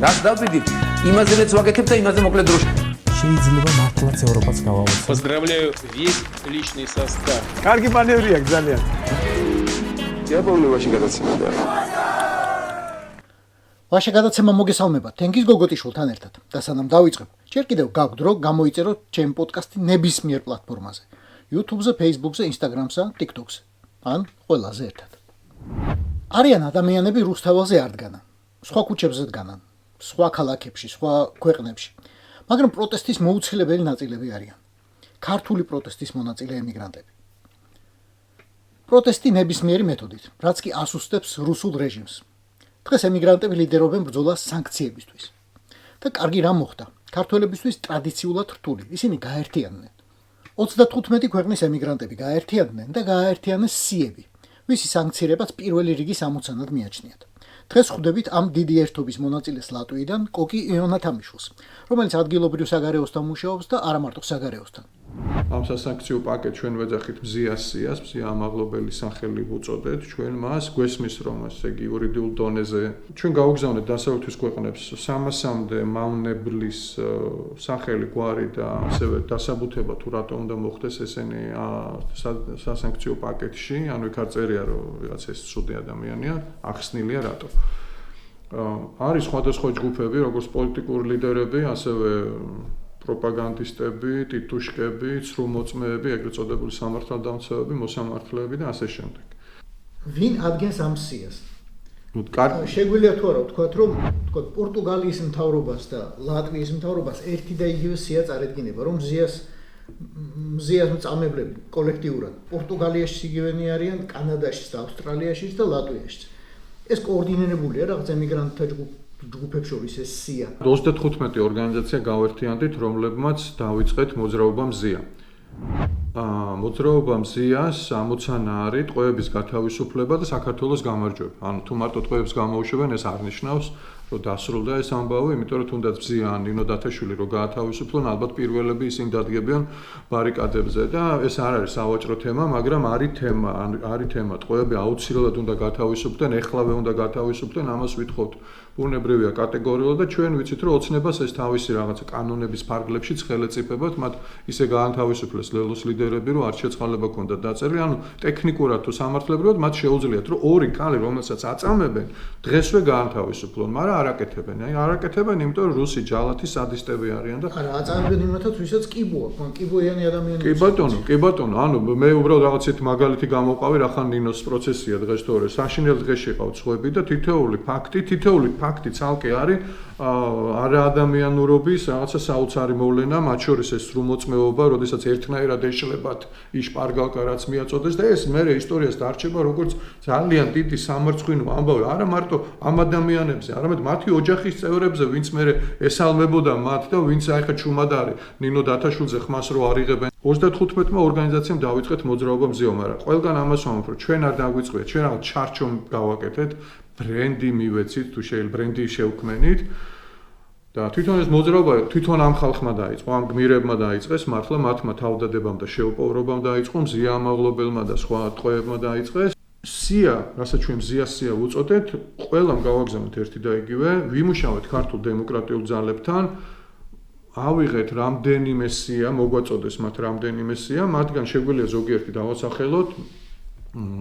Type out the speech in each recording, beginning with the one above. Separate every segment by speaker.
Speaker 1: რას დავდივით, იმაზე მეც ვაკეთებ და იმაზე მოკლედ დროში.
Speaker 2: შეიძლება მართლაც ევროპაც გავავოცოთ.
Speaker 3: Поздравляю весь личный состав.
Speaker 2: კარგი მანევრია ძალიან.
Speaker 4: დიაბოლოვაში გადაცემდა.
Speaker 5: ვაშა გადაცემა მოგესალმებათ თენგიზ გოგოტიშვილთან ერთად და სანამ დავიწყებ ჯერ კიდევ გაგვთ რომ გამოიწეროთ ჩემ პოდკასტი ნებისმიერ პლატფორმაზე YouTube-ზე, Facebook-ზე, Instagram-ზე, TikTok-ზე ან ყველაზე ერთად. არიან ადამიანები რუსთაველზე არ დგანან, სხვა ქუჩებზე დგანან, სხვა ქალაქებში, სხვა ქვეყნებში, მაგრამ პროტესტის მოუცილებელი ნაწილები არიან. ქართული პროტესტის მონაწილე ემიგრანტები. პროტესტი ნებისმიერი მეთოდით, რაც კი ასუსტებს რუსულ რეჟიმს. დღეს ემიგრანტები ლიდერობენ ბრძოლას სანქციებისთვის. და კარგი რამ მოხდა. ქართველებისთვის ტრადიციულად რთული, ისინი გააერთიანდნენ. 35 ქვეყნის ემიგრანტები გააერთიანდნენ და გააერთიანეს სიები, ვისი სანქცირებაც პირველი რიგის ამოცანად მიაჩნიათ. დღეს ხვდებით ამ დიდი ერთობის მონაწილეს ლატვიიდან კოკი იონათამიშვილს, რომელიც ადგილობრივ საგარეოსთან მუშაობს და არა მარტო საგარეოსთან.
Speaker 6: ამ სასანქციო პაკეტს ჩვენ ვეძახით მზიას სიას, მზია ამაღლობელი სახელი უწოდეთ, ჩვენ მას გვესმის რომ ესე იგი იურიდიულ დონეზე ჩვენ გავგზავნეთ დასავლეთის ქვეყნებს 300-მდე მავნებლის სახელი გვარი და ასევე დასაბუთება თუ რატომ უნდა მოხდეს ესენი სასანქციო პაკეტში, ანუ იქ არ წერია რომ რაღაც ეს ცუდი ადამიანია, ახსნილია რატო. არის სხვადასხვა ჯგუფები, როგორც პოლიტიკური ლიდერები, ასევე პროპაგანდისტები, ტიტუშკები, ცრუმოწმეები, ეგრეთ წოდებული სამართალდამცავები, მოსამართლეები და ასე შემდეგ.
Speaker 5: ვინ ადგენს ამ სიას?
Speaker 6: შეგვიძლია
Speaker 5: თუ არა ვთქვათ, რომ პორტუგალიის მთავრობას და ლატვიის მთავრობას ერთი და იგივე სია წარედგინება, რომ მზიას მწამებლები კოლექტიურად პორტუგალიაში იგივენი არიან, კანადაშიც და ავსტრალიაშიც და ლატვიაშიც. ეს კოორდინირებულია რაღაც ემიგრანტთა ჯგუფებს შორის ეს სია.
Speaker 6: 35 ორგანიზაცია გავერთიანდით, რომლებმაც დავიწყეთ მოძრაობა მზია. მოძრაობა მზიას ამოცანა არის ტყვეების გათავისუფლება და საქართველოს გამარჯვება. ანუ თუ მარტო ტყვეებს გამოუშვებენ, ეს არ ნიშნავს, რომ დასრულდა ეს ამბავი, იმიტომ რომ თუნდაც მზია ან ნინო დათაშვილი რო გაათავისუფლონ, ალბათ პირველები ისინი დადგებიან ბარიკადებზე და ეს არ არის სავაჭრო თემა, მაგრამ არის თემა, ტყვეები აუცილებლად უნდა გათავისუფლდნენ, ეხლავე უნდა გათავისუფლდნენ, ამას ვითხოვთ. ბუნებრივია კატეგორიულად და ჩვენ ვიცით რომ ოცნებას ეს თავისი რაღაცა კანონების ფარგლებშიც ხელეწიფებათ, მათ ისე გაანთავისუფლეს ლელოს ლიდერები, რომ არ შეწყალება ქონდათ დაწერილი, ანუ ტექნიკურად თუ სამართლებრივად მათ შეუძლიათ რომ ორი კალი, რომელსაც აწამებენ, დღესვე გაანთავისუფლონ, მაგრამ არ აკეთებენ. არ აკეთებენ, იმიტომ რომ რუსი ჯალათი სადისტები არიან და
Speaker 5: არა, აწამებენ იმათაც, ვისაც კიბო აქვს, კიბოიანი ადამიანები.
Speaker 6: კი ბატონო, ანუ მე უბრალოდ რაღაცით მაგალითი გამოვყავი, რახან ნინოს პროცესია დღეს თორე საშინელ დღეში ყავთ სხვები და თითოეული ფაქტი ცალკე არის არაადამიანურობის რაღაცა საოცარი მოვლენა, მათ შორის ეს სრუმოწმეობა, როდესაც ერთნაირად ეშლებათ ის შპარგალკა რაც მიაწოდეს და ეს მე ისტორიას დარჩება როგორც ძალიან დიდი სამარცხვინო ამბავი, არა მარტო ამ ადამიანებზე, არამედ მათი ოჯახის წევრებზე, ვინც მე ესალმებოდა მათ და ვინც აიხა ჩუმად არის ნინო დათაშვილზე ხმას რო არიღებენ. 35-მა ორგანიზაციამ დავიწყეთ მოძრაობა მზიო, მაგრამ ყველგან ამას ვამბობ, რომ ჩვენ არ დაგვიწყდეთ, ჩვენ რაღაც ჩარჩომ გავაკეთეთ. ბრენდი მივეცით თუ შეიძლება ბრენდი შევქმნით და თვითონ ეს მოძრაობა თვითონ ამ ხალხმა დაიწყო, ამ გმირებმა დაიწყეს, მართლა მათმა თავდადებამ და შეუპოვრობამ დაიწყო, მზია ამაღლობელმა და სხვა ტყვეებმა დაიწყეს. სია, რასაც ჩვენ მზიას სია ვუწოდეთ, ყველამ გავაგზავნეთ ერთი და იგივე, ვიმუშავეთ ქართულ დემოკრატიულ ძალებთან, ავიღეთ რამდენიმე სია, მოგვაწოდეს მათ რამდენიმე სია, მათგან შეგვიძლია ზოგიერთი დავასახელოთ,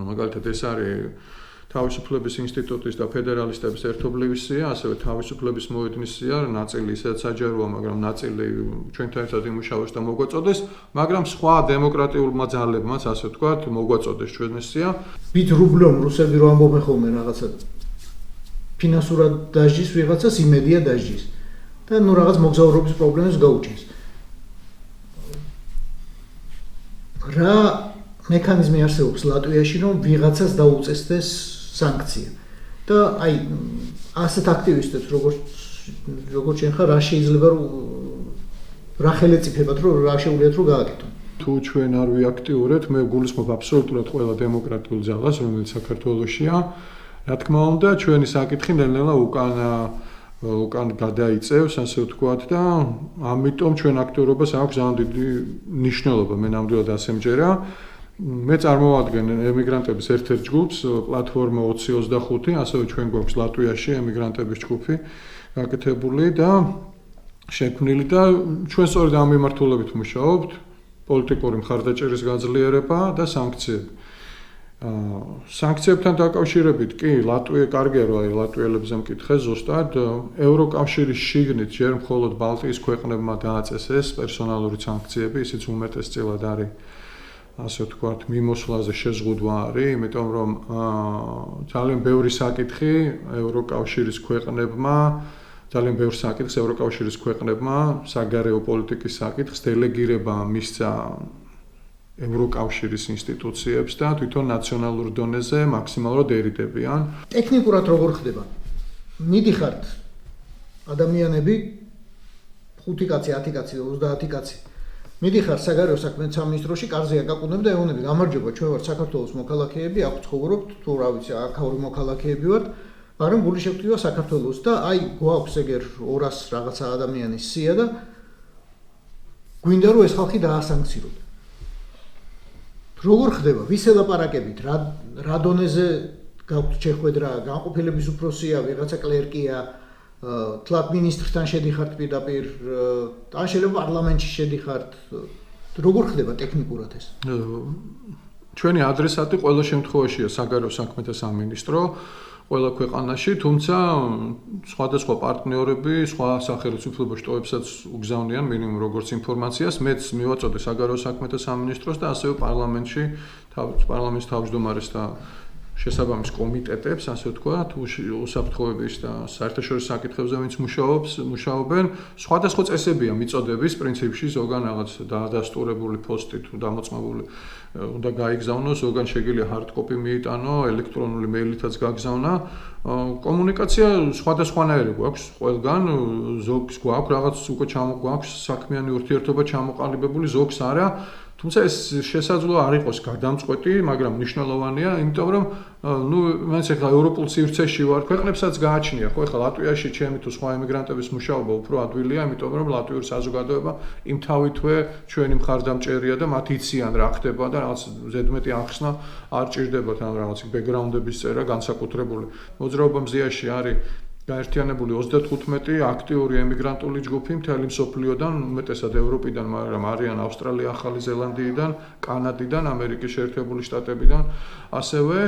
Speaker 6: მაგალითად ეს არის თავისუფლების ინსტიტუტის და ფედერალისტების ერთობლივი სია, ასევე თავისუფლების მოედნის სია, ნაწილი ისედაც საჯაროა, მაგრამ ნაწილი ჩვენთან ერთად იმუშავებს და მოგვაწოდეს, მაგრამ სხვა დემოკრატიულმა ძალებმაც, ასე ვთქვათ, მოგვაწოდეს ჩვენი სია.
Speaker 5: ვით რუბლომ რუსები რო ამბობენ ხოლმე რაღაცა ფინანსურად დაჟის, ვიღაცას იმედია დაჟის და ნუ რაღაც მოგზაურობის პრობლემებს გაუჩენს. რა მექანიზმი არსებობს ლატვიაში, რომ ვიღაცას დაუწესდეს სანქცია. და აი ასეთ აქტივისტებს როგორც შენ ხარ, რა შეიძლება რომ რა ხელეწიფებათ, რომ რა შეუძლიათ რომ გააკეთონ.
Speaker 6: თუ ჩვენ არ ვიაქტიურებთ, მე გულისხმობ აბსოლუტურად ყველა დემოკრატიულ ძალას, რომელიც საქართველოშია. რა თქმა უნდა, ჩვენი საკითხი ნელ-ნელა უკან გადაიწევს, ასე ვთქვათ და ამიტომ ჩვენ აქტიურობას აქვს ძალიან დიდი მნიშვნელობა, მე ნამდვილად ასე მჯერა. მე წარმოვადგენ ემიგრანტების ერთ-ერთ ჯგუფს, პლატფორმა 2025, ასევე ჩვენ გვაქვს ლატვიაში ემიგრანტების ჯგუფი გაკეთებული და შექმნილი და ჩვენ სწორედ ამ მიმართულებით მუშაობთ, პოლიტიკური მხარდაჭერის გაძლიერება და სანქციები. სანქციებთან დაკავშირებით კი ლატვია კარგია რომ აი ლატვიელებზე მკითხე ზუსტად ევროკავშირის შიგნით ჯერ მხოლოდ ბალტიის ქვეყნებმა დააწეს ეს პერსონალური სანქციები, ისიც უმეტესწილად არის ასე ვთქვათ, მიმოსვლაზე შეზღუდვა არის, იმიტომ რომ ძალიან ბევრი საკითხი ევროკავშირის ქვეყნებმა, ძალიან ბევრ საკითხს ევროკავშირის ქვეყნებმა საგარეო პოლიტიკის საკითხს დელეგირება მისცა ევროკავშირის ინსტიტუციებს და თვითონ ნაციონალურ დონეზე მაქსიმალურად ერიდებიან.
Speaker 5: ტექნიკურად როგორ ხდება? მიდიხართ ადამიანები 5 კაცი, 10 კაცი, 30 კაცი. მიდიხარ საგარეო საქმეთა სამინისტროში, კარზეა გაკუნებ და ეუბნები, გამარჯობა, ჩვენ ვართ საქართველოს მოქალაქეები, აქ ცხოვრობთ, თუ რა ვიცი, აქაური მოქალაქეები ვართ, მაგრამ გული შეგვდივა საქართველოს და აი გვაქვს ეგერ 200 რაღაცა ადამიანის სია და გვინდა რომ ეს ხალხი დაასანქციროთ. როგორ ხდება? ვის ელაპარაკებით? რა დონეზე გაქვთ შეხვედრა, განყოფილების უფროსია, ვიღაცა კლერკია, თლათ მინისტრთან შედიხართ პირდაპირ, ან შეიძლება პარლამენტში შედიხართ. როგორ ხდება ტექნიკურად ეს?
Speaker 6: ჩვენი ადრესატი ყველა შემთხვევაშია საგარეო საქმეთა სამინისტრო ყველა ქვეყანაში, თუმცა სხვადასხვა პარტნიორები სხვა სახელმწიფო შტოებსაც უგზავნიან მინიმუმ როგორც ინფორმაციას, მეც მივაწოდე საგარეო საქმეთა სამინისტროს და ასევე პარლამენტში პარლამენტის თავმჯდომარეს და შესაბამის კომიტეტებს, ასე ვთქვათ, უსაფრთხოების და საერთაშორისო საკითხებზე ვინც მუშაობენ, სხვადასხვა წესებია მიწოდების პრინციპში, ზოგან რაღაც დაადასტურებული პოსტი თუ დამოწმებული უნდა გაიგზავნოს, ზოგან შეგვიძლია hard copy მიიტანო, ელექტრონული მეილითაც გაგზავნა. კომუნიკაცია სხვადასხვანაირი გვაქვს ყველგან, ზოგს გვაქვს რაღაც უკვე გვაქვს საქმიანი ურთიერთობა ჩამოყალიბებული, ზოგს არა. თუმცა ეს შესაძლოა არ იყოს გადამწყვეტი, მაგრამ მნიშვნელოვანია, იმიტომ რომ მაინც ახლა ევროპულ სივრცეში ვარ, ქვეყნებსაც გააჩნია, ხო, ახლა ლატვიაში ჩემი თუ სხვა ემიგრანტების მუშაობა უფრო ადვილია, იმიტომ რომ ლატვიური საზოგადოება იმ თავითვე ჩვენი მხარდამჭერია და მათ იციან რა ხდება და რაღაც ზედმეტი ახსნა არ ჭირდებათ, ან რაღაც ბექგრაუნდების წერა განსაკუთრებული. მოძრაობა მზიაში არის გაერთიანებული 35 აქტიური ემიგრანტული ჯგუფი მთელი მსოფლიოდან, უმეტესად ევროპიდან, მაგრამ არიან ავსტრალია, ახალი ზელანდიიდან, კანადიდან, ამერიკის შეერთებული შტატებიდან, ასევე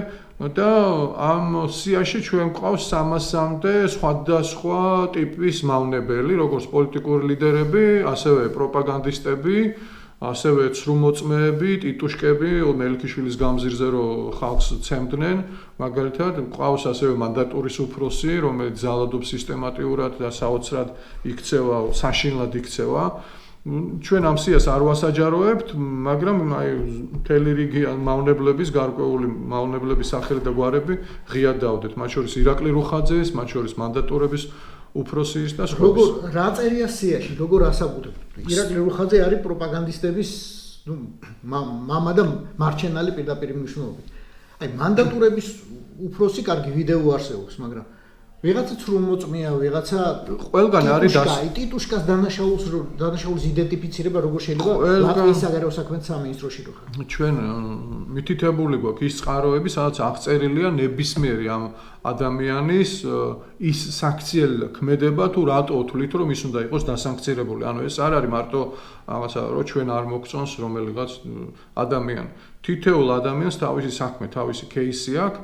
Speaker 6: და ამ სიაში ჩვენ გვყავს 300-მდე სხვადასხვა ტიპის მავნებელი, როგორც პოლიტიკური ლიდერები, ასევე პროპაგანდისტები, ასევე ცრუმოწმეები, ტიტუშკები, მელიქიშვილის გამზირზე რომ ხალხს ცემდნენ, მაგალითად, ყავს ასევე მანდატურის უფროსი, რომელიც ძალადობს სისტემატიურად და საოცრად იქცევა, საშინლად იქცევა. ჩვენ ამ სიას არ ვასაჯაროებთ, მაგრამ აი მთელი რიგი მავნებლების, გარკვეული მავნებლების სახელი და გვარები ღიად დავდეთ, მათ შორის ირაკლი რუხაძეს, მათ შორის მანდატურების უფროსის და სხვა.
Speaker 5: როგორ რა წერია სიაში, როგორ ასაკუთრებთ? ირაკლი რუხაძე არის პროპაგანდისტების მამა და მარჩენალი პირდაპირ მნიშვნელობით. აი მანდატურების უფროსი კარგი ვიდეო არსებობს, მაგრამ ვიღაცა ცრუმოწმეა, ვიღაცა
Speaker 6: ყველგან არის
Speaker 5: ტიტუშკას დანაშაულის იდენტიფიცირება როგორ შეიძლება ლატვიის საგარეო საქმეთა სამინისტროში რო ხარ.
Speaker 6: ჩვენ მითითებული გვაქვს ის წყაროები, სადაც აღწერილია ნებისმიერი ამ ადამიანის ის საქციელი ქმედება თუ რატო თვლით რომ ის უნდა იყოს დასანქცირებული. ანუ ეს არ არის მარტო რაღაცა რომ ჩვენ არ მოგწონს რომელიღაც ადამიანი. თითოეულ ადამიანს თავისი საქმე, თავისი кейსი აქვს,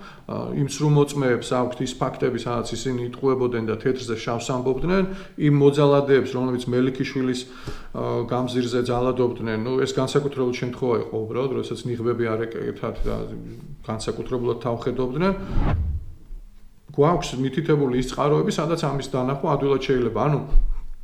Speaker 6: იმ სრუმოწმეებს აქვთ ის ფაქტები, სადაც ისინი იტყუებოდნენ და თეთრზე შავს ამბობდნენ, იმ მოძალადეებს, რომლებიც მელიქიშვილის გამზირზე ძალადობდნენ, ეს განსაკუთრებული შემთხვევა იყო უბრალოდ, როდესაც ნიღბები არ ეკეთათ და განსაკუთრებულად თავხედობდნენ. გვაქვს მითითებული ის წყაროები, სადაც ამის დანახვა ადვილად შეიძლება. ანუ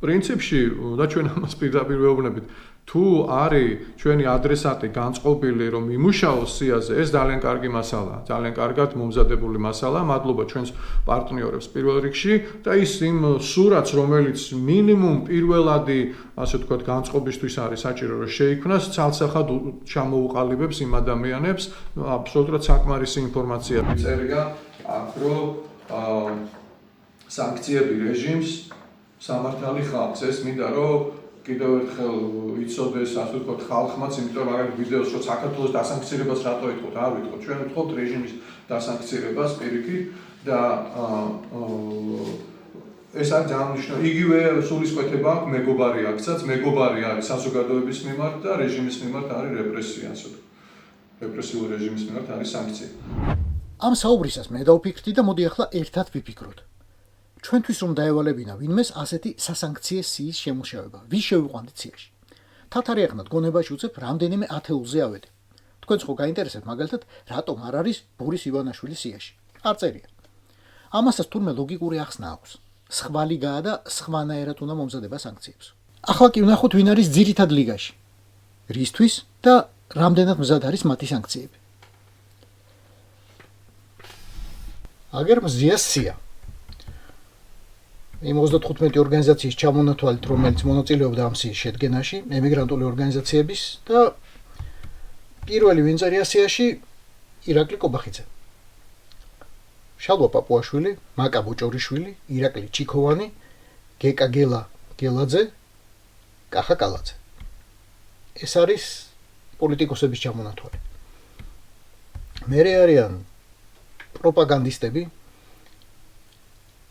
Speaker 6: პრინციპში და ჩვენ ამას პირდაპირ ვეუბნებით, თუ არის ჩვენი ადრესატი განწყობილი, რომ იმუშაოს სიაზე, ეს ძალიან კარგი მასალაა, ძალიან კარგად მომზადებული მასალა, მადლობა ჩვენს პარტნიორებს პირველ რიგში და ის იმ სურათს, რომელიც მინიმუმ პირველადი, ასე ვთქვათ, განწყობისთვის არის საჭირო, რომ შეიქმნას, ცალსახად ჩამოუყალიბებს იმ ადამიანებს, აბსოლუტურად საკმარისი ინფორმაცია წერია, აქ რომ სანქციები რეჟიმს სამართალი ხალხს ეს მინდა რომ კიდევ ერთხელ იცოდეს, ასე ვთქვათ, ხალხმაც, იმიტომ რომ ვიდეოს რო საქართველოს დასანქცირებას რატო ეთქოთ, არ ვეთქოთ. ჩვენ ვეთქოთ რეჟიმის დასანქცირებას პირიქით და ეს არის ძალიან მნიშვნელოვანი. იგივე სულისკვეთება აქვს მეგობარი აქცაც, მეგობარი არის საზოგადოების მიმართ და რეჟიმის მიმართ არის რეპრესია, ასე ვთქვათ. რეპრესიული რეჟიმის მიმართ არის სანქცია.
Speaker 5: ამ საუბრისას მე დავფიქრდი და მოდი ახლა ერთად ვიფიქროთ. ჩვენთვის რომ დაევალებინა ვინმეს ასეთი სასანქციო სიის შემუშავება, ვის შევიყვანდით სიაში? თათარი ახლა გონებაში უწევ რამდენიმე ათეულზე ავედი. თქვენს ხო გაინტერესებთ მაგალითად, რატომ არ არის ბორის ივანაშვილი სიაში? არ წერია. ამასაც თურმე ლოგიკური ახსნა აქვს. სხვა ლიგაა და სხვანაირად უნდა მომზადება სანქციებს. ახლა კი ვნახოთ ვინ არის ძირითად ლიგაში. რისთვის და რამდენად მზად არის მათი სანქციები. აგერ მზია სია. იმ 35 ორგანიზაციის ჩამონათვალით, რომელიც მონაწილეობდა ამ სიის შედგენაში, ემიგრანტული ორგანიზაციების და პირველი ვინ წერია სიაში ირაკლი კობახიძე. შალვა პაპუაშვილი, მაკა ბოჭორიშვილი, ირაკლი ჩიქოვანი, გეკა გელაძე, კახა კალაძე. ეს არის პოლიტიკოსების ჩამონათვალი. მერე არიან პროპაგანდისტები,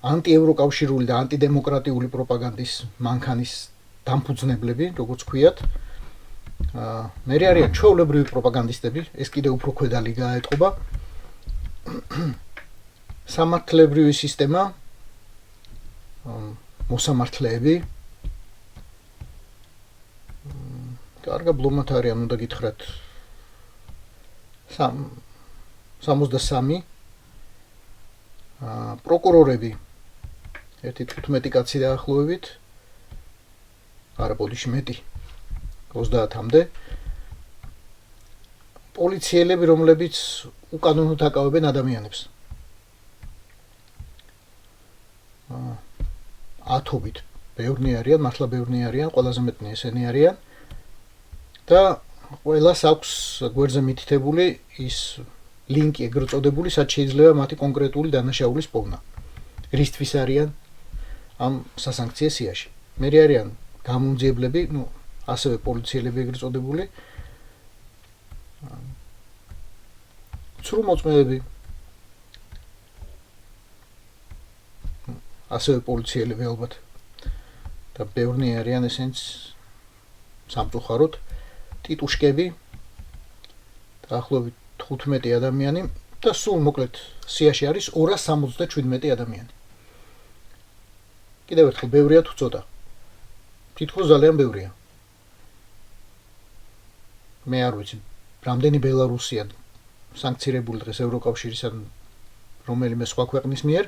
Speaker 5: ანტიევროკავშირული და ანტიდემოკრატიული პროპაგანდის მანქანის დამფუძნებლები, როგორც ქვიათ. მერე არიან ჩვეულებრივი პროპაგანდისტები, ეს კიდევ უფრო ქვედა ლიგაა ეტყობა. სამართლებრივი სისტემა, მოსამართლეები. კარგა ბლომად არიან, უნდა გითხრათ 63 პროკურორები 1-15 კაცი დაახლოებით, არა ბოდიში მეტი 30-მდე, პოლიციელები, რომლებიც უკანონოდ აკავებენ ადამიანებს. 10-ობით ბევრნი არიან, მართლა ბევრნი არიან, ყველაზე მეტნი ესენი არიან და ყველას აქვს გვერდზე მითითებული ის ლინკი ეგრეთ წოდებული, სადაც შეიძლება მათი კონკრეტული დანაშაულის პოვნა. რისთვის არიან ამ სასანქციო სიაში? მერე არიან გამომძიებლები, ასევე პოლიციელები ეგრეთ წოდებული, ცრუმოწმეები, ასევე პოლიციელები ალბათ და ბევრნი არიან ესენც სამწუხაროდ ტიტუშკები, დაახლოებით 15 ადამიანი და სულ მოკლედ სიაში არის 277 ადამიანი. კიდევ ერთხელ ბევრია თუ ცოტა? თითქოს ძალიან ბევრია. მე არ ვიცი, რამდენი ბელარუსია სანქცირებული დღეს ევროკავშირის ან რომელიმე სხვა ქვეყნის მიერ,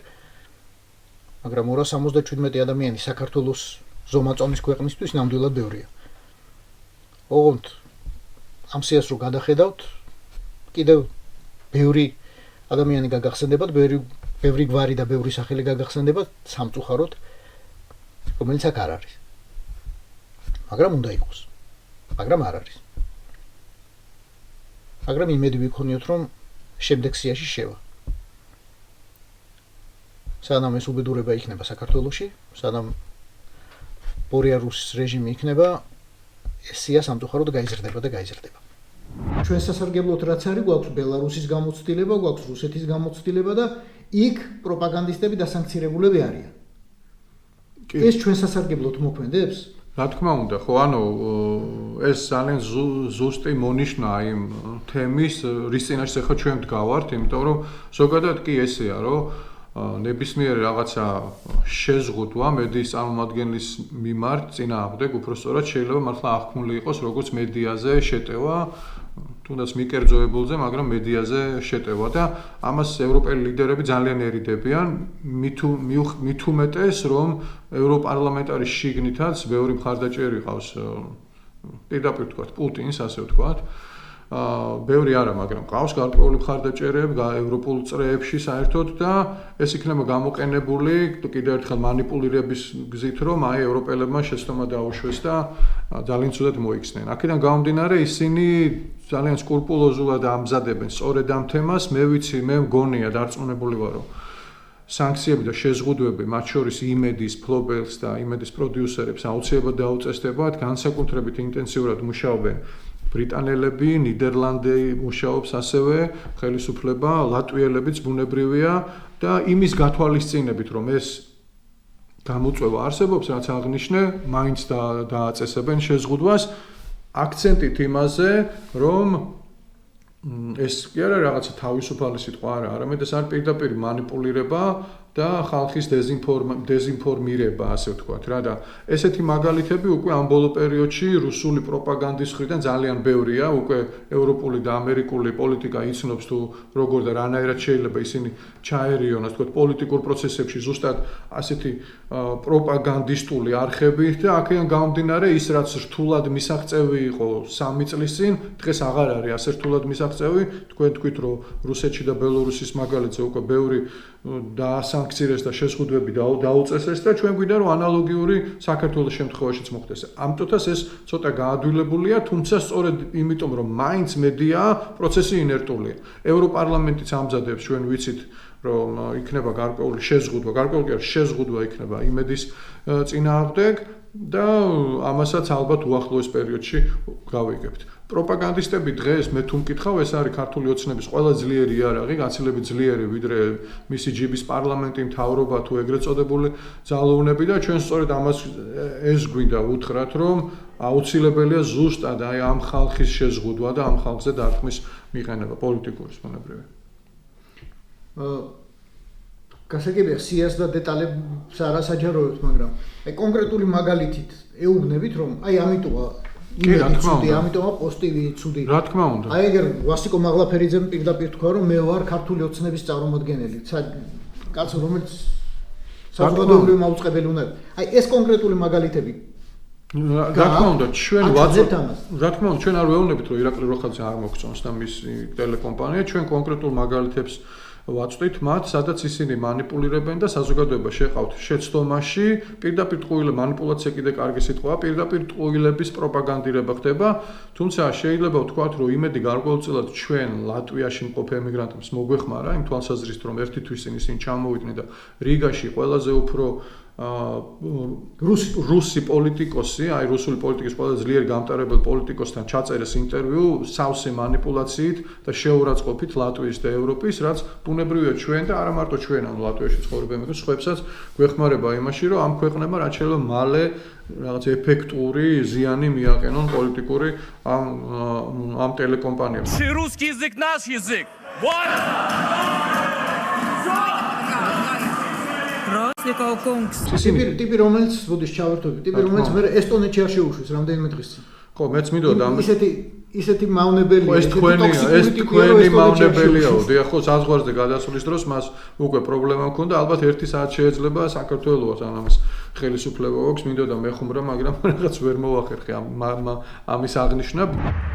Speaker 5: მაგრამ 277 ადამიანი საქართველოს ზომაწონის ქვეყნისთვის ნამდვილად ბევრია. ოღონდ ამ სიას რო გადახედავთ, კიდევ ბევრი ადამიანი გაგახსენდებათ, ბევრი გვარი და ბევრი სახელი გაგახსენდებათ სამწუხაროდ, რომელიც აქ არ არის. მაგრამ უნდა იყოს. მაგრამ არ არის. მაგრამ იმედი ვიქონიოთ, რომ შემდეგ სიაში შევა. სანამ ეს უბედურება იქნება საქართველოში, სანამ ბორიარუსის რეჟიმი იქნება, ეს სია სამწუხაროდ გაიზრდება და გაიზრდება. ჩვენ სასარგებლოდ რაც არის, გვაქვს ბელარუსის გამოცდილება, გვაქვს რუსეთის გამოცდილება და იქ პროპაგანდისტები დასანქცირებულები არიან. ეს ჩვენ სასარგებლოდ მოქმედებს?
Speaker 6: რა თქმა უნდა, ხო, ანუ ეს ძალიან ზუსტი მონიშნა იმ თემის, რის წინაშე ახლა ჩვენ ვდგავართ, იმიტომ რომ ზოგადად კი ესეა, რომ ნებისმიერ რაღაცა შეზღუდვა მედიის წარმომადგენლის მიმართ წინააღმდეგ უпростоრად შეიძლება მართლა აღქმული იყოს როგორც მედიაზე შეტევა, თუნდაც მიკერძოებულზე, მაგრამ მედიაზე შეტევა და ამას ევროპელი ლიდერები ძალიან ერიდებიან, მით უმეტეს, რომ ევროპარლამენტარის შიგნითაც ბევრი მხარდაჭერი ყავს, პირდაპირ ვთქვათ, პუტინს, ასე ვთქვათ. ბევრი არა, მაგრამ ყავს გარკვეული მხარდაჭერები ევროპულ წრეებში საერთოდ და ეს იქნება გამოყენებული კიდევ ერთხელ манипуლირების გზით, რომ აი ევროპელებმა შეცდომა დაუშვეს და ძალიან ცუდად მოიქცნენ. აქედან გამომდინარე, ისინი ძალიან სკრუპულოზულად ამზადებენ სწორედ ამ თემას. მე ვიცი, მე მგონია, დარწმუნებული ვარ, რომ სანქციები და შეზღუდვები, მათ შორის იმედის ფლობელს და იმედის პროდიუსერებს აუცილებლად დაუწესდებათ, განსაკუთრებით ინტენსიურად მუშაობენ ბრიტანელები, ნიდერლანდი მუშაობს ასევე ხელისუფლება, ლატვიელებიც ბუნებრივია და იმის გათვალისწინებით, რომ ეს გამოწვევა არსებობს, რაც აღნიშნე, მაინც დააწესებენ შეზღუდვას, აქცენტით იმაზე, რომ ეს კი არა რაღაცა თავისუფალი სიტყვა არა, არამედ ეს არის პირდაპირ манипуლირება და ხალხის დეზინფორმირება, ასე ვთქვათ რა და ესეთი მაგალითები უკვე ამ ბოლო პერიოდში რუსული პროპაგანდის მხრიდან ძალიან ბევრია, უკვე ევროპული და ამერიკული პოლიტიკა იცნობს თუ როგორ და რანაირად შეიძლება ისინი ჩაერიონ, ასე ვთქვათ, პოლიტიკურ პროცესებში ზუსტად ასეთი პროპაგანდისტული არხებით და აქედან გამომდინარე ის რაც რთულად მისაღწევი იყო 3 წლის წინ, დღეს აღარ არის ასე რთულად მისაღწევი, თქვენ თქვით რომ რუსეთში და ბელორუსის მაგალითზე უკვე ბევრი დაასანქცირეს და შეზღუდვები დაუწესეს და ჩვენ გვინდა რომ ანალოგიური საქართველოს შემთხვევაშიც მოხდეს. ამტოთას ეს ცოტა გაადვილებულია, თუმცა სწორედ იმიტომ რომ მაინც მედია პროცესი ინერტულია. ევროპარლამენტიც ამზადებს, ჩვენ ვიცით რომ იქნება გარკვეული შეზღუდვა იქნება იმედის წინააღმდეგ და ამასაც ალბათ უახლოეს პერიოდში გავიგებთ. პროპაგანდისტები დღეს მე თუ მკითხავ, ეს არის ქართული ოცნების ყველა ძლიერი იარაღი, გაცილებით ძლიერი ვიდრე მისი ჯიბის პარლამენტი, მთავრობა თუ ეგრეთ წოდებული ძალოვნები და ჩვენ სწორედ ამას ეს გვინდა უთხრათ, რომ აუცილებელია ზუსტად აი ამ ხალხის შეზღუდვა და ამ ხალხზე დარტყმის მიყენება პოლიტიკური ბუნებრივია.
Speaker 5: გასაგებია სიას და დეტალებს არ ასაჯაროებთ, მაგრამ აი კონკრეტული მაგალითით ეუბნებით, რომ აი ამიტომა იმედი ცუდი, ამიტომა პოსტივი ცუდი.
Speaker 6: რა თქმა უნდა.
Speaker 5: აი ეგერ ვასიკო მაღლაფერიძემ პირდაპირ თქვა, რომ მე ვარ ქართული ოცნების წარმომადგენელი. კაცო, რომელიც საზოგადოებრივი მაუწყებელი უნდა. აი ეს კონკრეტული მაგალითები.
Speaker 6: რა თქმა უნდა, ჩვენ ჩვენ არ ვეუბნებით, რომ ირაკლი როხაძე არ მოგწონს და მისი ტელეკომპანია, ჩვენ კონკრეტულ მაგალითებს ვაწვდით მათ, სადაც ისინი манипуლირებენ და საზოგადოება შეყავთ შეცდომაში, პირდაპირ ტყუილე манипуლაცია კიდე კარგი სიტყვაა, პირდაპირ ტყუილების პროპაგანდირება ხდება, თუმცა შეიძლება ვთქვათ, რომ იმედი გარკვეულწილად ჩვენ ლატვიაში მყოფ ემიგრანტებს მოგვეხმარა, იმ თვალსაზრისით, რომ ერთი თვის ისინი ჩამოვიდნენ და რიგაში ყველაზე უფრო რუსი პოლიტიკოსი, აი რუსული პოლიტიკის ყველა ძლიერ გამტარებელ პოლიტიკოსთან ჩაწერეს ინტერვიუ სავსე манипуლაციით და შეურაცხყოფით ლატვიის და ევროპის, რაც ბუნებრივია ჩვენ და არა მარტო ჩვენ, ანუ ლატვიაში ცხოვრობენ მეგობრებს, სხვებსაც გვეხმარება იმაში, რომ ამ ქვეყნებმა რაც შეიძლება მალე რაღაც ეფექტური ზიანი მიაყენონ პოლიტიკური ამ ტელეკომპანიებს.
Speaker 7: Русский язык наш язык. Вот.
Speaker 5: ტიპი რომელიც ბოდიშ ჩავერთობი, ტიპი რომელიც მე ესტონეთში არ შეუშვეს რამდენიმე დღის წინ.
Speaker 6: ხო, მეც მინდოდა
Speaker 5: ისეთი მავნებელია,
Speaker 6: ეს თქვენი მავნებელია, დიახ, ხო, საზღვარზე გადასვლის დროს მას უკვე პრობლემა ჰქონდა, ალბათ 1 საათი შეიძლება საქართველოს ამას ხელისუფლება აქვს, მინდოდა მეხუმრა, მაგრამ რაღაც ვერ მოვახერხე ამის აღნიშვნა.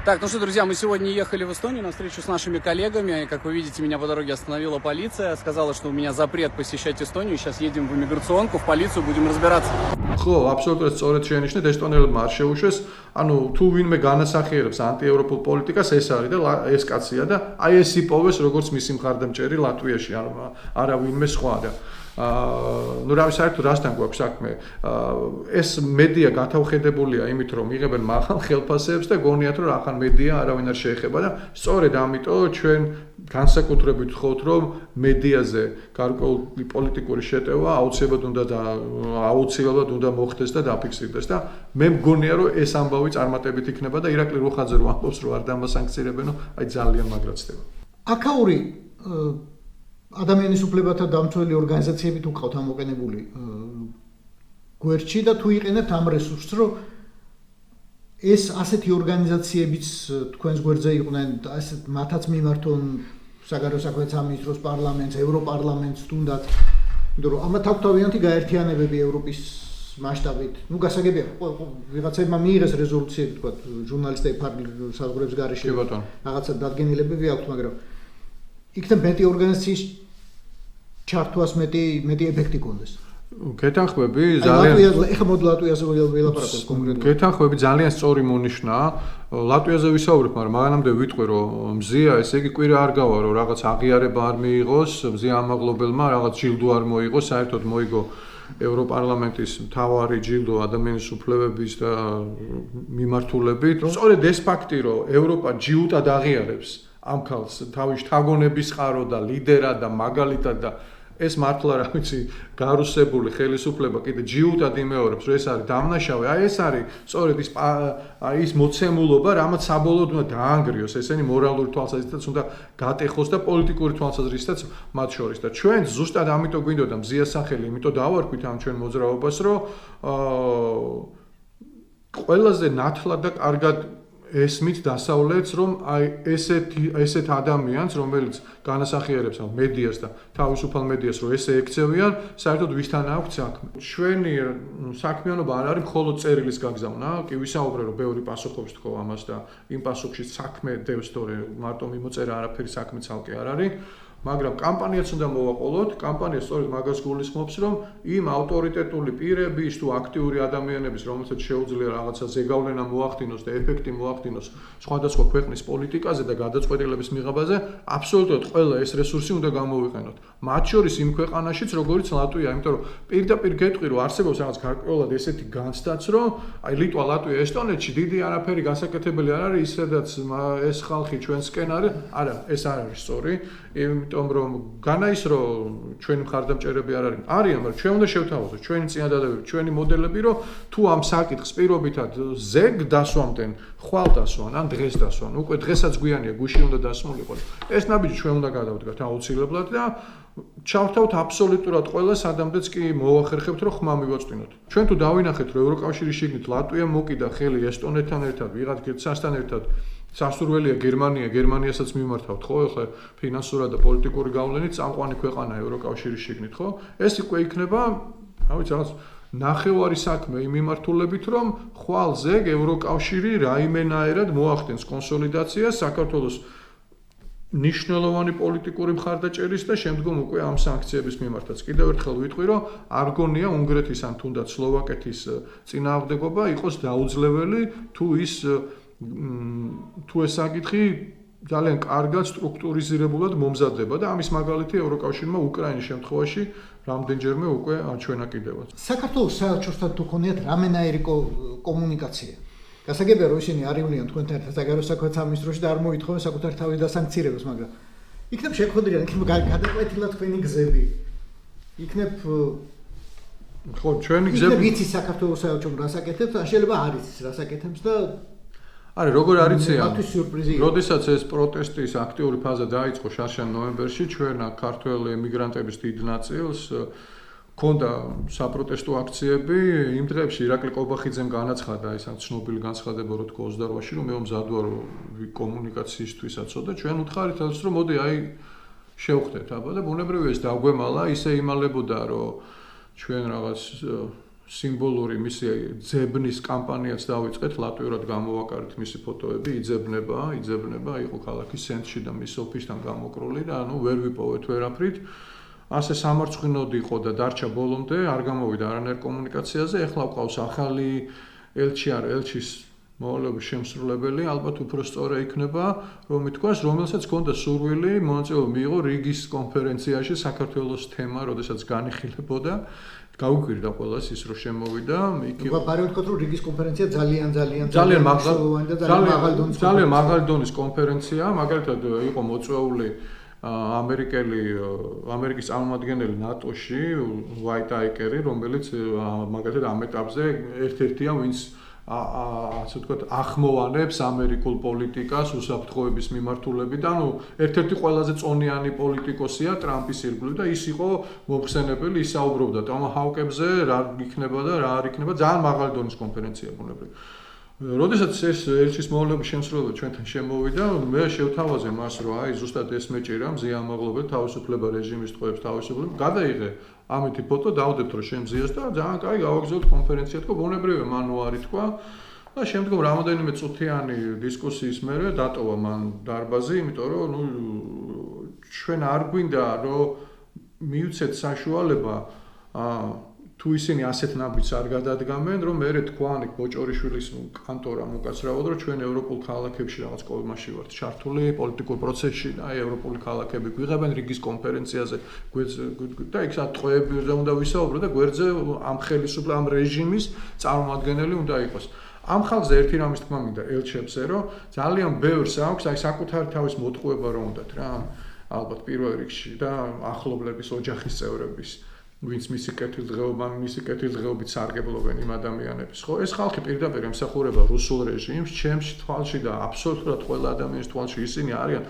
Speaker 8: Так, ну что, друзья, мы сегодня ехали в Эстонию на встречу с нашими коллегами. Как вы видите, меня по дороге остановила полиция, сказала, что у меня запрет посещать Эстонию. Сейчас едем в иммиграционку, в полицию, будем разбираться.
Speaker 6: ხო, აბსოლუტურად სწორედ შენიშნეთ, ესტონელებმა არ შეუშვეს. ანუ თუ ვინმე განასახიერებს ანტიევროპულ პოლიტიკას, ეს არის და ეს კაცია და აი ეს იპოვეს როგორც მისი მხარდამჭერი ლატვიაში, არა ვინმე სხვა და ну რა საერთოდ რასთან გვაქვს საქმე? ეს მედია გათავხედებულია იმით, რომ იღებენ მაღალ ხელფასებს და გონიათ, რომ ახან მედია არავინ არ შეეხება და სწორედ ამიტომ ჩვენ განსაკუთრებით ვთხოვთ, რომ მედიაზე გარკვეული პოლიტიკური შეტევა აუცილებლად უნდა მოხდეს და დაფიქსირდეს და მე მგონია, რომ ეს ამბავი წარმატებით იქნება და ირაკლი როხაძე რო ამბობს, რომ არ დამასანქცირებენო, აი ძალიან მაგრად ხდება.
Speaker 5: აქაური ადამიანის უფლებათა დამცველი ორგანიზაციები თუ ყავთ ამოყენებული გვერდში და თუ იყენებთ ამ რესურსს, რომ ეს ასეთი ორგანიზაციებიც თქვენს გვერდზე იყვნენ, ასეთ მათაც მიმართონ საგარეო საქმეთა სამინისტროს პარლამენტს, ევროპარლამენტს თუნდაც, იმიტომ რომ ამათ აქვს თავიანთი გაერთიანებები ევროპის მასშტაბით. ნუ გასაგებია, ვიღაცებმა მიიღეს რეზოლუციები, თქვა ჟურნალისტები საზღვრებს გარეშე რაღაცა დადგენილებები აქვთ, მაგრამ იქნებ მეტი ორგანიზაციის ჩართვას მეტი ეფექტი კონდეს.
Speaker 6: გეთანხმები
Speaker 5: აი
Speaker 6: ძალიან
Speaker 5: ლატვიაზე ეხა მოდ ლატვიაზე ველაპარაკობ კონკრეტულად.
Speaker 6: გეთანხმები ძალიან სწორი მონიშნაა. ლატვიაზე ვისაუბრებ, მაგრამ მანამდე ვიტყვი რომ მზია, ესე იგი კვირა არ გავა რომ რაღაც აღიარება არ მიიღოს, მზია ამაღლობელმა რაღაც ჯილდო არ მოიგოს, საერთოდ მოიგო ევროპარლამენტის მთავარი ჯილდო ადამიანის უფლებების და მიმართულებით. სწორედ ეს ფაქტი რომ ევროპა ჯიუტად აღიარებს ამ ქალს თავის შთაგონების წყარო და ლიდერად და მაგალითად და ეს მართლა რა ვიცი გარუსებული ხელისუფლება კიდე ჯიუტად იმეორებს რომ ეს არის დამნაშავე აი ეს არის სწორედ ის მოცემულობა რამაც საბოლოოდ უნდა დაანგრიოს ესენი მორალური თვალსაზრისითაც უნდა გატეხოს და პოლიტიკური თვალსაზრისითაც მათ შორის და ჩვენ ზუსტად ამიტომ გვინდოდა მზიას სახელი იმიტომ დავარქვით ამ ჩვენ მოძრაობას რომ ყველაზე ნათლად და კარგად ესმით დასავლეთს რომ აი ესეთ ადამიანს რომელიც განასახიერებს ამ მედიას და თავისუფალ მედიას რომ ესე ექცევიან საერთოდ ვისთან აქვს საქმე ჩვენი საქმიანობა არ არის მხოლოდ წერილის გაგზავნა კი ვისაუბრე რომ ბევრი პასუხობს თქო ამას და იმ პასუხში საქმე დევს თორე მარტო მიმოწერა არაფერი საქმე ცალკე არ არის მაგრამ კამპანიაც უნდა მოვაყოლოთ კამპანია სწორედ მაგას გულისხმობს რომ იმ ავტორიტეტული პირების თუ აქტიური ადამიანების რომელსაც შეუძლია რაღაცა ზეგავლენა მოახდინოს და ეფექტი მოახდინოს სხვადასხვა ქვეყნის პოლიტიკაზე და გადაწყვეტილების მიღებაზე აბსოლუტურად ყველა ეს რესურსი უნდა გამოვიყენოთ მათ შორის იმ ქვეყანაშიც როგორიც ლატვია იმიტომ რომ პირდაპირ გეტყვი რომ არსებობს რაღაც გარკვეულად ესეთი განცდაც რომ აი ლიტვა ლატვია ესტონეთში დიდი არაფერი გასაკეთებელი არ არის ისედაც ეს ხალხი ჩვენსკენ არის არა ეს არ არის სწორი იმიტომ რომ განაისრო ჩვენი მხარდამჭერები არ არის არიან მაგრამ ჩვენ უნდა შევთავაზოთ ჩვენი წინადადებები ჩვენი მოდელები რომ თუ ამ საკითხს პირობითად ზეგ დასვამდნენ ხვალ დასვან ან დღეს დასვან უკვე დღესაც გვიანია გუში უნდა დასმულიყო ეს ნაბიჯი ჩვენ უნდა გადავდგათ აუცილებლად და ჩავთავთ აბსოლუტურად ყველა სადამდეც კი მოვახერხებთ რომ ხმა მივაწვინოთ ჩვენ თუ დავინახეთ რომ ევროკავშირის შიგნით ლატვია მოკიდა ხელი ესტონეთთან ერთად ვიღაც გერმანიასთან ერთად სასურველია გერმანიასაც მიმართავთ ხო ახლა ფინანსურად და პოლიტიკური გავლენით წამყვანი ქვეყანა ევროკავშირის შიგნით ხო ეს უკვე იქნება რა ვიცი რაღაც ნახევარი საქმე იმ მიმართულებით რომ ხვალ ზეგ ევროკავშირი რაიმენაერად მოახდენს კონსოლიდაციას საქართველოს ნიშნულოვანი პოლიტიკური მხარდაჭერის და შემდგომ უკვე ამ სანქციების მიმართაც კიდევ ერთხელ ვიტყვი რომ არ გონია უნგრეთის ან თუნდაც სლოვაკეთის წინააღმდეგობა იყოს დაუძლეველი თუ ის თუ ეს საკითხი ძალიან კარგად სტრუქტურიზირებულად მომზადდება და ამის მაგალითი ევროკავშირმა უკრაინის შემთხვევაში რამდენჯერმე უკვე აჩვენა კიდევაც.
Speaker 5: საქართველოს საელჩოსთან თუ ქონიათ რამენაირი კომუნიკაცია. გასაგებია რომ ისინი არ ივნიან თქვენთან ერთად საგარეო საქმეთა სამინისტროში და არ მოითხოვენ საკუთარ თავის დასანქცირებას, მაგრამ იქნებ შეხვედრიან, იქნებ გადაკვეთილად თქვენი გზები. იქნებ
Speaker 6: ხო, ჩვენი გზები
Speaker 5: ვიცი საქართველოს საელჩომ რასაკეთებს, ან შეიძლება არ იცის რასაკეთებს და
Speaker 6: არის როგორ არიციან
Speaker 5: მათთვის სიურპრიზი
Speaker 6: როდესაც ეს პროტესტის აქტიური ფაზა დაიწყო შარშან ნოემბერში ჩვენ ქართველი ემიგრანტების დიდ ნაწილს ქონდა საპროტესტო აქციები იმ დღეებში ირაკლი ყობახიძემ განაცხადა ეს ცნობილი განცხადება რო თქო 28-ში რომ მე მომზად ვარ კომუნიკაციისთვისაც და ჩვენ უთხარით ასე რომ მოდი აი შევხვდეთ აბა და ბუნებრივია ეს დაგვემალა ისე იმალებოდა რომ ჩვენ რაღაც სიმბოლური მისი ძებნის კამპანიაც დავიწყეთ ლატვიურად გამოვაკარეთ მისი ფოტოები იძებნება იყო ქალაქის ცენტრში და მის ოფისთან გამოკრული და ანუ ვერ ვიპოვეთ ვერაფრით ასე სამარცხვინოდ იყო და დარჩა ბოლომდე არ გამოვიდა არანაირ კომუნიკაციაზე ეხლა ყავს ახალი ელჩის მოვალეობის შემსრულებელი ალბათ უფრო სწორი იქნება რომ ითქვას რომელსაც ჰქონდა სურვილი მონაწილეობა მიიღო რიგის კონფერენციაში საქართველოს თემა როდესაც განიხილებოდა გავუკვირდა ყველას ის რომ შემოვიდა იქ იყო
Speaker 5: პარემეთქოთ რომ რიგის კონფერენცია ძალიან
Speaker 6: მაღალი დონის კონფერენცია მაგალითად იყო მოწვეული ამერიკის წარმომადგენელი ნატოში ვაიტ აიკერი რომელიც მაგალითად ამ ეტაპზე ერთ-ერთია ვინც ასე ვთქვათ ახმოვანებს ამერიკულ პოლიტიკას უსაფრთხოების მიმართულებით ანუ ერთ-ერთი ყველაზე წონიანი პოლიტიკოსია ტრამპის ირგვლივ და ის იყო მომხსენებელი ისაუბრობდა ტომაჰაუკებზე რა იქნება და რა არ იქნება ძალიან მაღალი დონის კონფერენცია ბუნებრივია როდესაც ეს ელჩის მოვალეობის შემსრულებელი ჩვენთან შემოვიდა მე შევთავაზე მას რომ აი ზუსტად ეს მეჭირა მზია ამაღლობელ თავისუფლება რეჟიმის ტყვეებს თავისუფლება გადაიღე ამეთი ფოტო დავდებთ რომ შემზიას და ძალიან კაი გავაგზავნოთ კონფერენცია თქო ბუნებრივია მან უარი თქვა და შემდგომ რამოდენიმე წუთიანი დისკუსიის მერე დატოვა მან დარბაზი იმიტომ რომ ნუ ჩვენ არ გვინდა რომ მივცეთ საშუალება თუ ისინი ასეთ ნაბიჯს არ გადადგამენ, რომ მე თქვან იქ ბოჭორიშვილის კანტორამ უკაცრავად, რომ ჩვენ ევროპულ ქალაქებში რაღაც კოლმაში ვართ ჩართული პოლიტიკურ პროცესში და ევროპული ქალაქები გვიღებენ რიგის კონფერენციაზე და იქ სატყვეებზე უნდა ვისაუბრო და გვერდზე ამ ხელისუფლების ამ რეჟიმის წარმომადგენელი უნდა იყოს. ამ ხალხზე ერთი რამის თქმა მინდა ელჩებზე, რომ ძალიან ბევრს აქვს აი საკუთარი თავის მოტყუება რომ უნდათ რა, ალბათ პირველ რიგში და ახლობლების ოჯახის წევრების ვინც მისი კეთილდღეობით სარგებლობენ იმ ადამიანებს. ხო, ეს ხალხი პირდაპირ ემსახურება რუსულ რეჟიმს, ჩემს თვალში და აბსოლუტურად ყველა ადამიანის თვალში ისინი არიან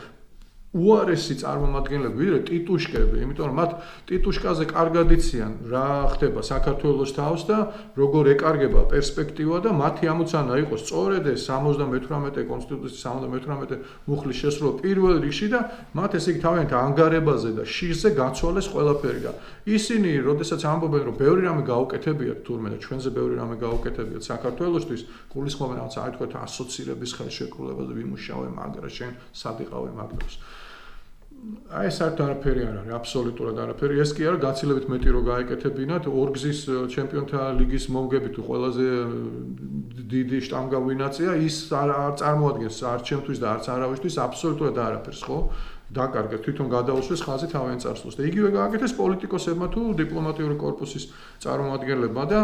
Speaker 6: უარესი წარმომადგენლები, ვიდრე ტიტუშკები, იმიტომ რომ მათ ტიტუშკაზე კარგად იციან რა ხდება საქართველოს თავს და როგორ ეკარგება პერსპექტივა და მათი ამოცანა იყოს სწორედ ეს 78 კონსტიტუციის 78 მუხლის შესრულება პირველ რიგში და მათ ესე იგი თავიანთ ანგარებაზე და შიშზე გაცვალეს ყველაფერი და ისინი, როდესაც ამბობენ რომ ბევრი რამე გაუკეთებიათ თურმე და ჩვენზე ბევრი რამე გაუკეთებიათ საქართველოსთვის, გულისხმობენ რაღაც აი თქვა ასოცირების ხელშეკრულებაზე ვიმუშავე, მაგრამ შენ სად იყავე მაგდროს. აი საერთოდ არაფერი არ არის, აბსოლუტურად არაფერი. ეს კი არა, გაცილებით მეტი რო გაეკეთებინათ, ორგზის ჩემპიონთა ლიგის მომგები თუ ყველაზე დიდი შტამგავინაცია, ის არ წარმოადგენს არც ჩემთვის და არც არავისთვის აბსოლუტურად არაფერს, ხო? დაკარგეთ, თვითონ გადაუსვეს ხაზი თავიანთ წარსულს და იგივე გააკეთეს პოლიტიკოსებმა თუ დიპლომატიური კორპუსის წარმომადგენლებმა და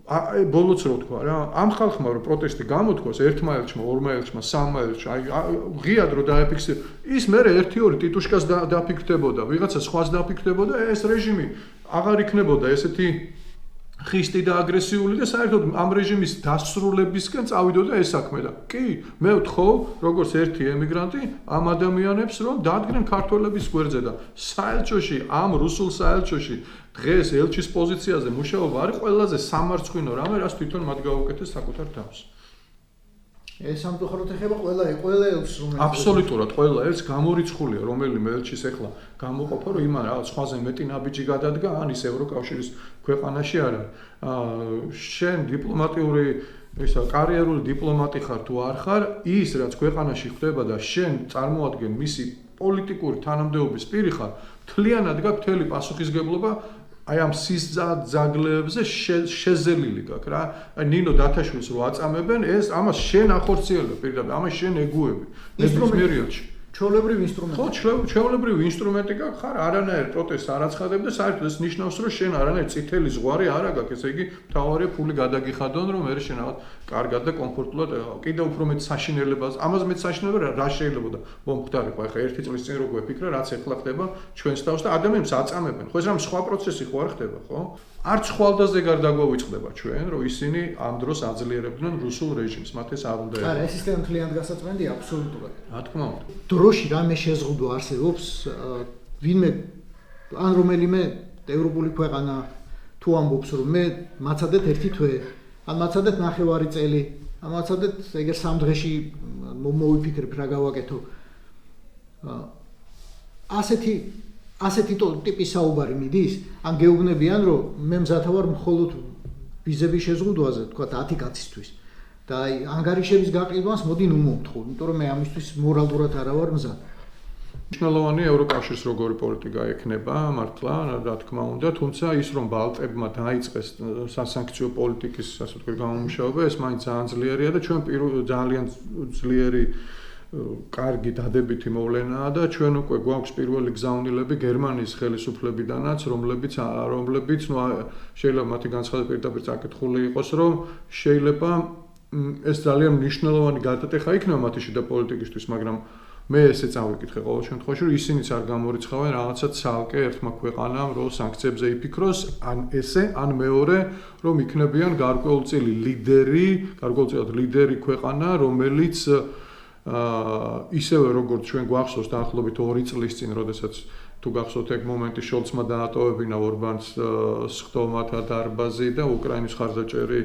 Speaker 6: აი ბოლოც რო თქვა რა, ამ ხალხმა რო პროტესტი გამოთქვას ერთმა ელჩმა, ორმა ელჩმა, სამმა ელჩმა, აი ღიად რო დააფიქსირა, ის მერე 1-2 ტიტუშკას დაფიქრდებოდა, ვიღაცა სხვას დაფიქრდებოდა, ეს რეჟიმი აღარ იქნებოდა ესეთი ხისტი და აგრესიული და საერთოდ ამ რეჟიმის დასრულებისკენ წავიდოდა ეს საქმე და კი, მე ვთხოვ, როგორც ერთი ემიგრანტი, ამ ადამიანებს რომ დადგნენ ქართველების გვერდზე და საელჩოში, ამ რუსულ საელჩოში დღეს ელჩის პოზიციაზე მუშაობა არის ყველაზე სამარცხვინო რამე, რაც თვითონ მათ გაუკეთეს საკუთარ თავს.
Speaker 5: ეს სამწუხაროდ ეხება ყველა ელჩს, რომელიც
Speaker 6: აბსოლუტურად ყველა ელჩს გამორიცხულია, რომელიმე ელჩის ახლა გამოყოფა, რომ იმან რაღაც სხვაზე მეტი ნაბიჯი გადადგა, ან ის ევროკავშირის ქვეყანაში არ არის. შენ დიპლომატიური ისა კარიერული დიპლომატი ხარ თუ არ ხარ, ის რაც ქვეყანაში ხდება და შენ წარმოადგენ მისი პოლიტიკური თანამდებობის პირი ხარ, მთლიანად გაქვს მთელი პასუხისგებლობა აი ამ სისძაგლებზე შეზელილი გაქვს რა. აი ნინო დათაშვილს რო აწამებენ, ეს ამას შენ ახორციელებ პირდაპირ, ამას შენ ეგუები. ნებისმიერში.
Speaker 5: ჩვეულებრივი ინსტრუმენტი.
Speaker 6: ხო, ჩვეულებრივი ინსტრუმენტი გაქვს, ხარ არანაირ პროტესტს არ აცხადებ და საერთოდ ეს ნიშნავს, რომ შენ არანაირ წითელი ზღვარი არ აქვს, ესე იგი, მთავარია ფული გადაგიხადონ, რომ მე შენ რაღაც კარგად და კომფორტულად კიდევ უფრო მეტ საშინელებას, ამას მეტ საშინელება რა შეიძლება და მომხდარიყო, ახლა ერთი წლის წინ რო გვეფიქრა, რაც ეხლა ხდება ჩვენს თავს და ადამიანებს აწამებენ. ხო, ეს რამ სხვა პროცესი ხო არ ხდება, ხო? არც ხვალდაზე გარდა გვაუწყდება ჩვენ, რომ ისინი ამ დროს აძლიერებდნენ რუსულ რეჟიმს, მათ ეს არ უნდა.
Speaker 5: არა, ეს ისე მთლიანად გასაწმენდია აბსოლუტურად.
Speaker 6: რა თქმა უნდა.
Speaker 5: დროში რამე შეზღუდვა არსებობს, ვინმე ან რომელიმე ევროპული ქვეყანა თუ ამბობს, რომ მე მაცადეთ ერთი თვე, ან მაცადეთ ნახევარი წელი, ან მაცადეთ ეგერ სამ დღეში მოვიფიქრებ რა გავაკეთო. ასეთი ტიპის საუბარი მიდის, ან გეუბნებიან, რომ მე მზათა ვარ მხოლოდ ვიზების შეზღუდვაზე, თქვა 10 კაცისთვის. და აი ანგარიშების გაყიდვას მოდი ნუ მომთხოვ, იმიტომ რომ მე ამისთვის მორალურად არა ვარ მზად.
Speaker 6: მნიშვნელოვანი ევროკავშირის როგორი პოლიტიკა ექნება, მართლა, რა თქმა უნდა, თუმცა ის რომ ბალტებმა დაიწყეს სასანქციო პოლიტიკის, ასე ვთქვი, გამომუშავება, ეს მაინც ძალიან ძლიერია და ჩვენ ძალიან ძლიერი კარგი დადებითი მოვლენაა და ჩვენ უკვე გვაქვს პირველი გზავნილები გერმანიის ხელისუფლებიდანაც, რომლებიც ნუ შეიძლება მათი განცხადება პირდაპირ წაკითხული იყოს, რომ შეიძლება ეს ძალიან მნიშვნელოვანი გადატეხა იქნება მათი შიდა პოლიტიკისთვის, მაგრამ მე ესე წავიკითხე ყოველ შემთხვევაში, რომ ისინიც არ გამორიცხავენ რაღაცა ცალკე ერთმა ქვეყანამ, რომ სანქციებზე იფიქროს, ან ესე, ან მეორე, რომ იქნებიან გარკვეულწილი ლიდერი ქვეყანა, რომელიც ისევე როგორც ჩვენ გვახსოვს დაახლოებით 2 წლის წინ, როდესაც თუ გახსოვთ ეგ მომენტი შოლცმა დაატოვებინა ორბანს სხდომათა დარბაზი და უკრაინის ხარდაჭერი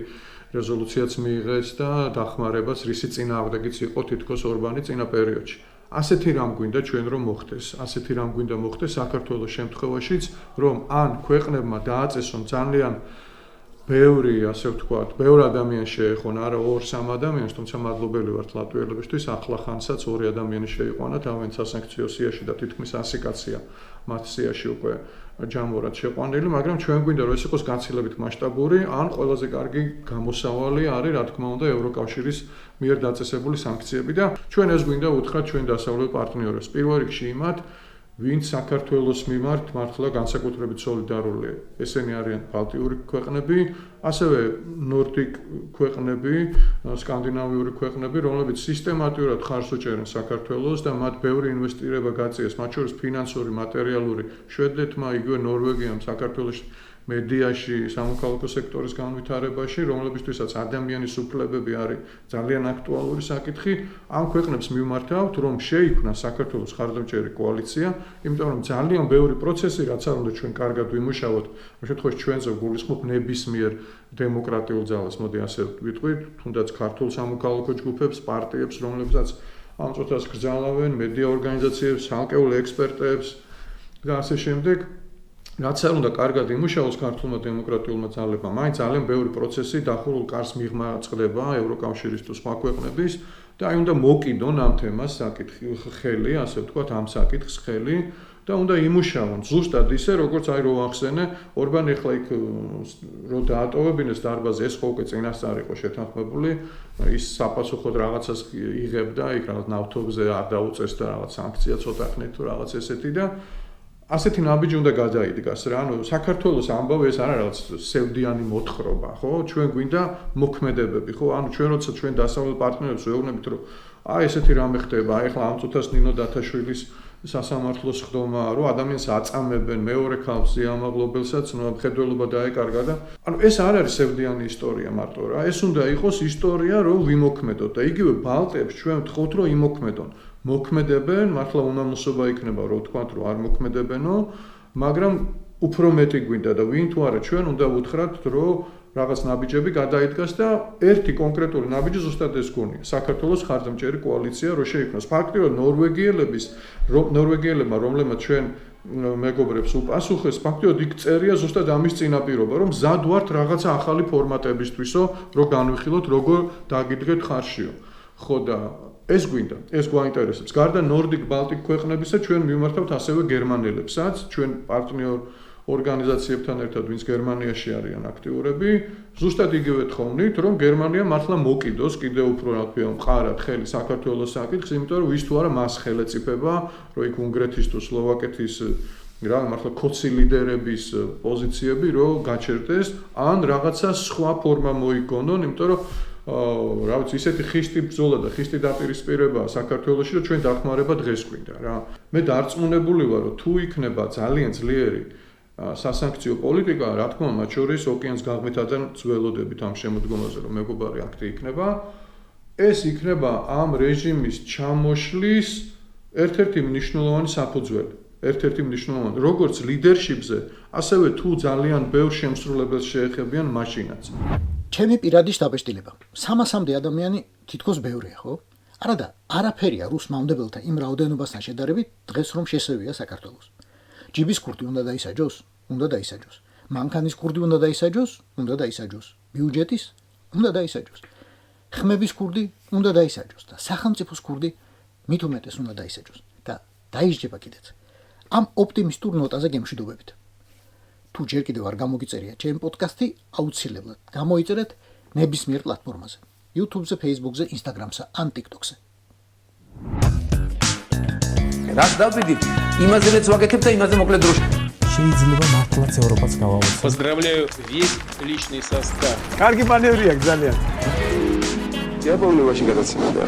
Speaker 6: რეზოლუციაც მიიღეს და დახმარებას რისი წინააღმდეგიც იყო თითქოს ორბანი წინა პერიოდში. ასეთი რამ გვინდა ჩვენ რომ მოხდეს, ასეთი რამ გვინდა მოხდეს საქართველოს შემთხვევაშიც, რომ ან ქვეყნებმა დააწესონ ძალიან ბევრი, ასე ვთქვათ, ბევრ ადამიანს შეეხონა, არა 2-3 ადამიანს, თუმცა მადლობელი ვართ ლატვიელებისთვის, ახლა ხანსაც 2 ადამიანი შეიყვანა თავენ სასანქციო სიაში და თითქმის 100 კაცია მათ სიაში უკვე ჯამურად შეყვანილი, მაგრამ ჩვენ გვინდა რომ ეს იყოს გაცილებით მასშტაბური, ან ყველაზე კარგი გამოსავალი არის, რა თქმა უნდა, ევროკავშირის მიერ დაწესებული სანქციები და ჩვენ ეს გვინდა უთხრათ ჩვენ დასავლელ პარტნიორებს. პირველ რიგში იმათ, ვინც საქართველოს მიმართ მართლა განსაკუთრებით სოლიდარულია. ესენი არიან ბალტიური ქვეყნები, ასევე ნორდიკ ქვეყნები, სკანდინავიური ქვეყნები, რომლებიც სისტემატურად ხარს უჭერენ საქართველოს და მათ ბევრი ინვესტირება გაწიეს, მათ შორის ფინანსური, მატერიალური, შვედეთმა, იგივე ნორვეგიამ საქართველოს მედიაში, სამოქალაქო სექტორის განვითარებაში, რომლებისთვისაც ადამიანის უფლებები არის ძალიან აქტუალური საკითხი, ამ ქვეყნებს მიმართავთ, რომ შეიქმნა საქართველოს ხარდამჭერი კოალიცია, იმიტომ რომ ძალიან ბევრი პროცესი, რაც არ უნდა ჩვენ კარგად ვიმუშაოთ, ამ შემთხვევაში ჩვენზე გულისხმობ ნებისმიერ დემოკრატიულ ძალას, მოდი ასე ვიტყვით, თუნდაც ქართულ სამოქალაქო ჯგუფებს, პარტიებს, რომლებსაც ამ წუთას გრძალავენ, მედია ორგანიზაციებს, ალკეულ ექსპერტებს და ასე შემდეგ. რაც არ უნდა კარგად იმუშაოს ქართულმა დემოკრატიულმა ძალებმა, მაინც ძალიან ბევრი პროცესი დახურულ კარს მიღმა წყდება ევროკავშირის თუ სხვა ქვეყნების და აი უნდა მოკიდონ ამ თემას საკითხი ხელი, ასე ვთქვათ, ამ საკითხს ხელი და უნდა იმუშაონ ზუსტად ისე, როგორც აი რო ახსენე, ორბანი ახლა იქ რო დაატოვებინეს დარბაზი, ეს ხო უკვე წინასწარ იყო შეთანხმებული, ის საპასუხოდ რაღაცას იღებდა, იქ რაღაც ნავთობზე არ დაუწეს და რაღაც სანქცია ცოტა ხნით თუ რაღაც ესეთი და ასეთი ნაბიჯი უნდა გადაიდგას რა, ანუ საქართველოს ამბავი ეს არა რაღაც სევდიანი მოთხრობა, ხო? ჩვენ გვინდა მოქმედებები, ხო? ანუ ჩვენ როცა ჩვენ დასავლელ პარტნიორებს ვეუბნებით, რომ აი ესეთი რამე ხდება, აი ახლა ამ წუთას ნინო დათაშვილის სასამართლოს ხდომა, რომ ადამიანს აწამებენ, მეორე ქალს ზიამაღლობელსაც, მხედველობა დაეკარგა და ანუ ეს არ არის სევდიანი ისტორია მარტო რა, ეს უნდა იყოს ისტორია, რომ ვიმოქმედოთ და იგივე ბალტებს ჩვენ ვთხოვთ, რომ იმოქმედონ. მოქმედებენ, მართლა უნამოსობა იქნება, რომ ვთქვათ, რომ არ მოქმედებენო, მაგრამ უფრო მეტი გვინდა და ვინ თუ არა ჩვენ უნდა ვუთხრათ, რომ რაღაც ნაბიჯები გადაიდგას და ერთი კონკრეტული ნაბიჯი ზუსტად ეს გონია. საქართველოს ხარდამჭერი კოალიცია რო შეიქმნას. ფაქტიურად ნორვეგიელებმა, რომლებმაც ჩვენ მეგობრებს უპასუხეს, ფაქტიურად იქ წერია ზუსტად ამის წინაპირობა, რომ მზად ვართ რაღაცა ახალი ფორმატებისთვისო, რომ განვიხილოთ, როგორ დაგიდგეთ ხარშიო. ხო და ეს გვინდა, ეს გვაინტერესებს. გარდა ნორდიკ ბალტიკ ქვეყნებისა, ჩვენ მიმართავთ ასევე გერმანელებსაც, ჩვენ პარტნიორ ორგანიზაციებთან ერთად, ვინც გერმანიაში არიან აქტიურები, ზუსტად იგივე თხოვნით, რომ გერმანია მართლა მოკიდოს კიდევ უფრო, რა თქმა უნდა, მყარად ხელი საქართველოს საკითხს, იმიტომ რომ ვის თუ არა მას ხელეწიფება, რომ იქ უნგრეთის თუ სლოვაკეთის რა მართლა კოცი ლიდერების პოზიციები რო გაჩერდეს, ან რაღაცა სხვა ფორმა მოიგონონ, იმიტომ რომ რა ვიცი, ისეთი ხისტი ბრძოლა და ხისტი დაპირისპირებაა საქართველოში, რომ ჩვენ დახმარება დღეს გვინდა რა. მე დარწმუნებული ვარ, რომ თუ იქნება ძალიან ძლიერი სასანქციო პოლიტიკა, რა თქმა უნდა, მათ შორის ოკეანეს გაღმითადან ძველოდებით ამ შემოდგომაზე, რომ მეგობარი აქტი იქნება, ეს იქნება ამ რეჟიმის ჩამოშლის ერთ-ერთი მნიშვნელოვანი საფუძველი. ერთ-ერთი მნიშვნელოვანი, როგორც ლიდერშიპზე, ასევე თუ ძალიან ბევრ შემსრულებელს შეეხებიან მაშინაც.
Speaker 5: ჩემი პირადი შთაბეჭდილება. 300-მდე ადამიანი თითქოს ბევრია, ხო? არადა, არაფერია რუს მამდებელთა იმ რაოდენობასთან შედარებით, დღეს რომ შესევია საქართველოს. ჯიბის კურდი უნდა დაისაჯოს? უნდა დაისაჯოს. მანქანის კურდი უნდა დაისაჯოს? უნდა დაისაჯოს. ბიუჯეტის? უნდა დაისაჯოს. ხმების კურდი? უნდა დაისაჯოს და სახელმწიფოს კურდი მით უმეტეს უნდა დაისაჯოს და დაისჯება კიდეც. ამ ოპტიმისტურ ნოტაზე გემშვიდობებით. თუ ჯერ კიდევ არ გამოგიწერია ჩემი პოდკასტი, აუცილებლად გამოიწერეთ ნებისმიერ პლატფორმაზე. YouTube-ზე, Facebook-ზე, Instagram-ზე, ან TikTok-ზე.
Speaker 1: რაც დავიდით, იმაზე მეც ვაკეთებ და იმაზე მოკლედ დროში.
Speaker 2: შეიძლება მართლაც ევროპაც გავაუწყო.
Speaker 3: Поздравляю весь личный состав.
Speaker 2: კარგი მანევრია ძალიან.
Speaker 4: იაპონიაში გადაცემდა.